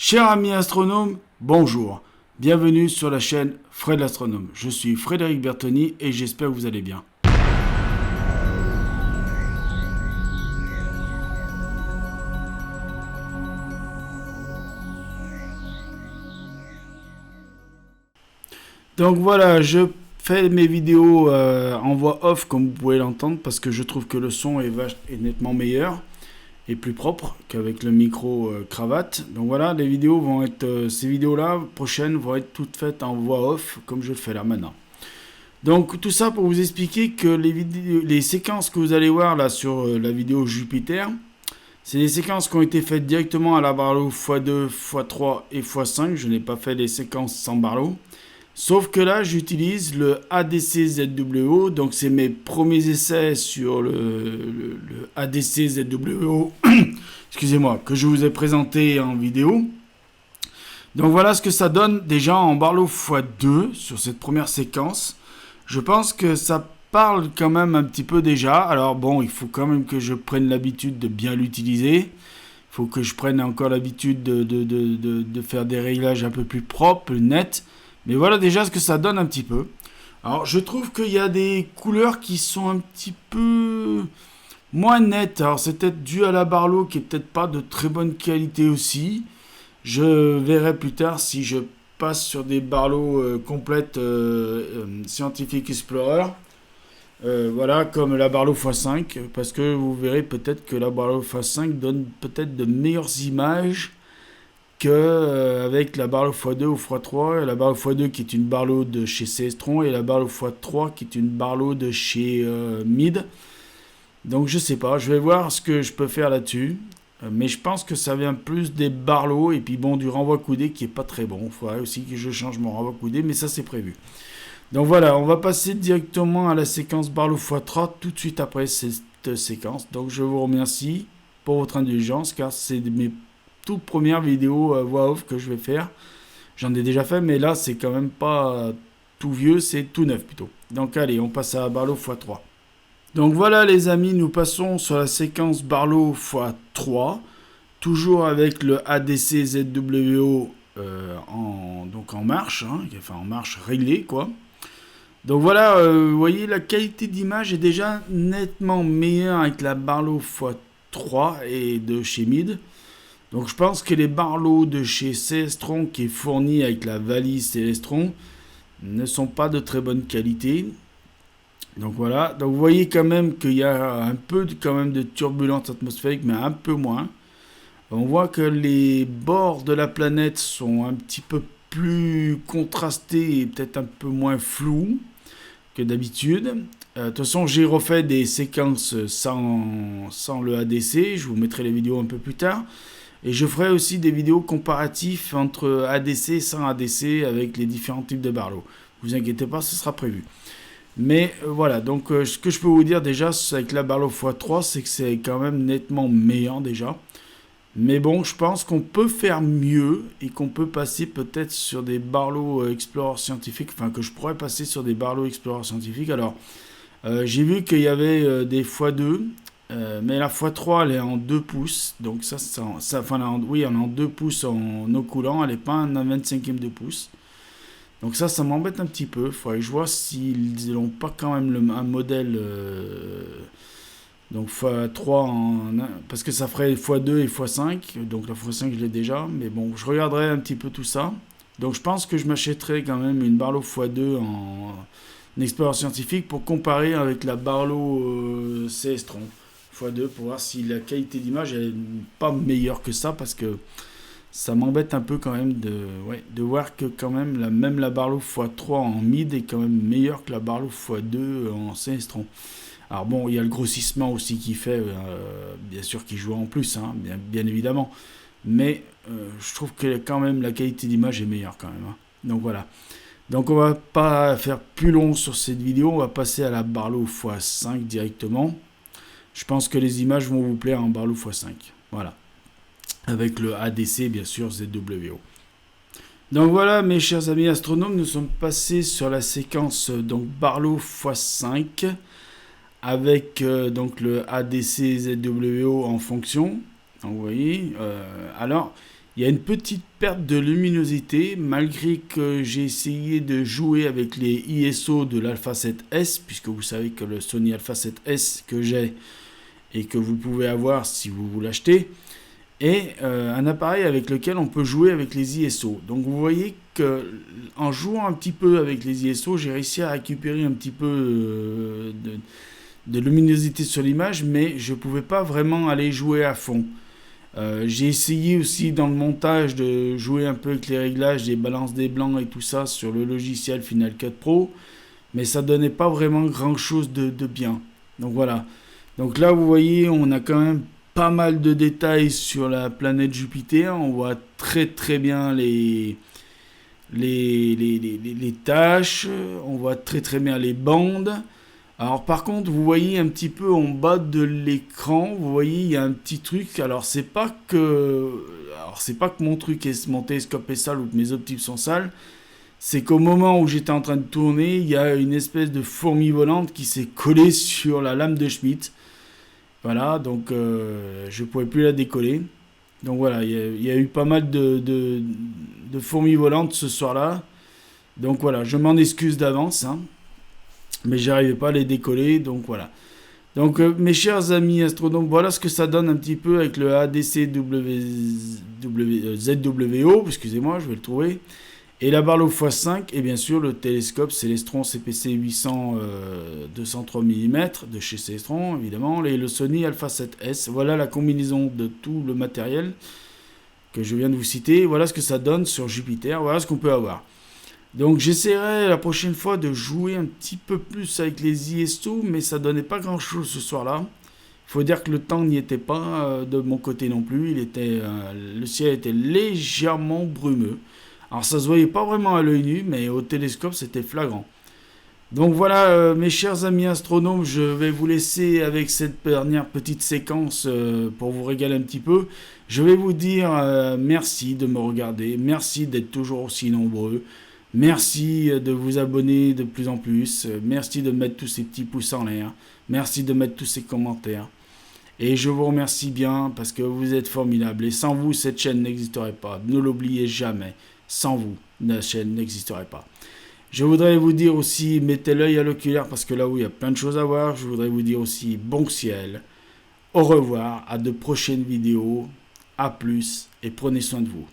Chers amis astronomes, bonjour. Bienvenue sur la chaîne Fred l'astronome. Je suis Frédéric Bertoni et j'espère que vous allez bien. Donc voilà, je fais mes vidéos en voix off comme vous pouvez l'entendre parce que je trouve que le son est nettement meilleur et plus propre qu'avec le micro cravate. Donc voilà, les vidéos vont être, ces vidéos-là prochaines vont être toutes faites en voix off comme je le fais là maintenant. Donc tout ça pour vous expliquer que les séquences que vous allez voir là sur la vidéo Jupiter, c'est des séquences qui ont été faites directement à la Barlow x2, x3 et x5. Je n'ai pas fait les séquences sans Barlow. Sauf que là, j'utilise le ADC ZWO, donc c'est mes premiers essais sur le ADC ZWO, excusez-moi, que je vous ai présenté en vidéo. Donc voilà ce que ça donne déjà en Barlow x2 sur cette première séquence. Je pense que ça parle quand même un petit peu déjà. Alors bon, il faut quand même que je prenne l'habitude de bien l'utiliser. Il faut que je prenne encore l'habitude de faire des réglages un peu plus propres, nets. Mais voilà déjà ce que ça donne un petit peu. Alors je trouve qu'il y a des couleurs qui sont un petit peu moins nettes. Alors c'est peut-être dû à la Barlow qui est peut-être pas de très bonne qualité aussi. Je verrai plus tard si je passe sur des Barlow complètes Scientific Explorer. Voilà, comme la Barlow x5. Parce que vous verrez peut-être que la Barlow x5 donne peut-être de meilleures images qu'avec la Barlow x2 ou x3, la Barlow x2 qui est une Barlow de chez Celestron et la Barlow x3 qui est une Barlow de chez Meade. Donc je sais pas, je vais voir ce que je peux faire là-dessus. Mais je pense que ça vient plus des Barlow et puis bon, du renvoi coudé qui est pas très bon. Il faudrait aussi que je change mon renvoi coudé, mais ça c'est prévu. Donc voilà, on va passer directement à la séquence Barlow x3 tout de suite après cette séquence. Donc je vous remercie pour votre indulgence car c'est mes toute première vidéo voix off que je vais faire. J'en ai déjà fait, mais là c'est quand même pas tout vieux, c'est tout neuf plutôt. Donc allez, on passe à Barlow x3. Donc voilà les amis, nous passons sur la séquence Barlow x3, toujours avec le ADC ZWO donc en marche, hein, enfin en marche réglée quoi. Donc voilà, vous voyez la qualité d'image est déjà nettement meilleure avec la Barlow x3 et de chez Meade. Donc je pense que les Barlow de chez Celestron qui est fourni avec la valise Celestron ne sont pas de très bonne qualité. Donc voilà, donc vous voyez quand même qu'il y a un peu quand même de turbulence atmosphérique, mais un peu moins. On voit que les bords de la planète sont un petit peu plus contrastés et peut-être un peu moins flous que d'habitude. De toute façon, j'ai refait des séquences sans le ADC, je vous mettrai les vidéos un peu plus tard. Et je ferai aussi des vidéos comparatives entre ADC et sans ADC avec les différents types de Barlow. Ne vous inquiétez pas, ce sera prévu. Mais voilà, donc ce que je peux vous dire déjà avec la Barlow x3, c'est que c'est quand même nettement meilleur déjà. Mais bon, je pense qu'on peut faire mieux et qu'on peut passer peut-être sur des Barlow Explorer scientifiques, enfin que je pourrais passer sur des Barlow Explorer scientifiques. Alors, j'ai vu qu'il y avait des x2. Mais la x3 elle est en 2 pouces, donc oui, elle est en 2 pouces en eau coulant, elle n'est pas en 25e de pouce. Donc ça m'embête un petit peu. Il faudrait que je vois s'ils n'ont pas quand même un modèle donc x3 parce que ça ferait x2 et x5. Donc la x5 je l'ai déjà, mais bon, je regarderai un petit peu tout ça. Donc je pense que je m'achèterai quand même une Barlow x2 en explorer scientifique pour comparer avec la Barlow Celestron x2 pour voir si la qualité d'image est pas meilleure que ça, parce que ça m'embête un peu quand même de voir que quand même la Barlow x3 en mid est quand même meilleure que la Barlow x2 en Celestron. Alors bon, il y a le grossissement aussi qui fait, bien sûr, qui joue en plus, hein, bien évidemment, mais je trouve que quand même la qualité d'image est meilleure quand même, hein. Donc voilà. Donc on va pas faire plus long sur cette vidéo, on va passer à la Barlow x5 directement. Je pense que les images vont vous plaire en Barlow x5. Voilà. Avec le ADC, bien sûr, ZWO. Donc voilà, mes chers amis astronomes, nous sommes passés sur la séquence donc Barlow x5 avec donc le ADC ZWO en fonction. Donc vous voyez, alors Il y a une petite perte de luminosité malgré que j'ai essayé de jouer avec les ISO de l'Alpha 7S, puisque vous savez que le Sony Alpha 7S que j'ai et que vous pouvez avoir si vous l'achetez est un appareil avec lequel on peut jouer avec les ISO. Donc vous voyez que en jouant un petit peu avec les ISO, j'ai réussi à récupérer un petit peu de luminosité sur l'image, mais je ne pouvais pas vraiment aller jouer à fond. J'ai essayé aussi dans le montage de jouer un peu avec les réglages des balances des blancs et tout ça sur le logiciel Final Cut Pro, mais ça donnait pas vraiment grand chose de bien. Donc voilà. Donc là vous voyez, on a quand même pas mal de détails sur la planète Jupiter. On voit très très bien les tâches, on voit très très bien les bandes. Alors par contre, vous voyez un petit peu en bas de l'écran, vous voyez, il y a un petit truc. Alors c'est pas que mon truc mon télescope est sale ou que mes optiques sont sales. C'est qu'au moment où j'étais en train de tourner, il y a une espèce de fourmi volante qui s'est collée sur la lame de Schmitt. Voilà, donc je pouvais plus la décoller. Donc voilà, il y a eu pas mal de fourmis volantes ce soir-là. Donc voilà, je m'en excuse d'avance, hein. Mais j'arrivais pas à les décoller, donc voilà. Donc mes chers amis astronomes, voilà ce que ça donne un petit peu avec le ZWO, excusez-moi, je vais le trouver, et la Barlow x5, et bien sûr le télescope Celestron CPC 800 203 mm de chez Celestron, évidemment, et le Sony Alpha 7S. Voilà la combinaison de tout le matériel que je viens de vous citer. Voilà ce que ça donne sur Jupiter, voilà ce qu'on peut avoir. Donc j'essaierai la prochaine fois de jouer un petit peu plus avec les ISO, mais ça donnait pas grand chose ce soir-là. Il faut dire que le temps n'y était pas de mon côté non plus. Le ciel était légèrement brumeux. Alors ça se voyait pas vraiment à l'œil nu, mais au télescope c'était flagrant. Donc voilà mes chers amis astronomes, je vais vous laisser avec cette dernière petite séquence pour vous régaler un petit peu. Je vais vous dire merci de me regarder, merci d'être toujours aussi nombreux. Merci de vous abonner de plus en plus. Merci de mettre tous ces petits pouces en l'air. Merci de mettre tous ces commentaires. Et je vous remercie bien parce que vous êtes formidables. Et sans vous, cette chaîne n'existerait pas. Ne l'oubliez jamais. Sans vous, la chaîne n'existerait pas. Je voudrais vous dire aussi, mettez l'œil à l'oculaire parce que là où il y a plein de choses à voir. Je voudrais vous dire aussi bon ciel. Au revoir, à de prochaines vidéos. À plus et prenez soin de vous.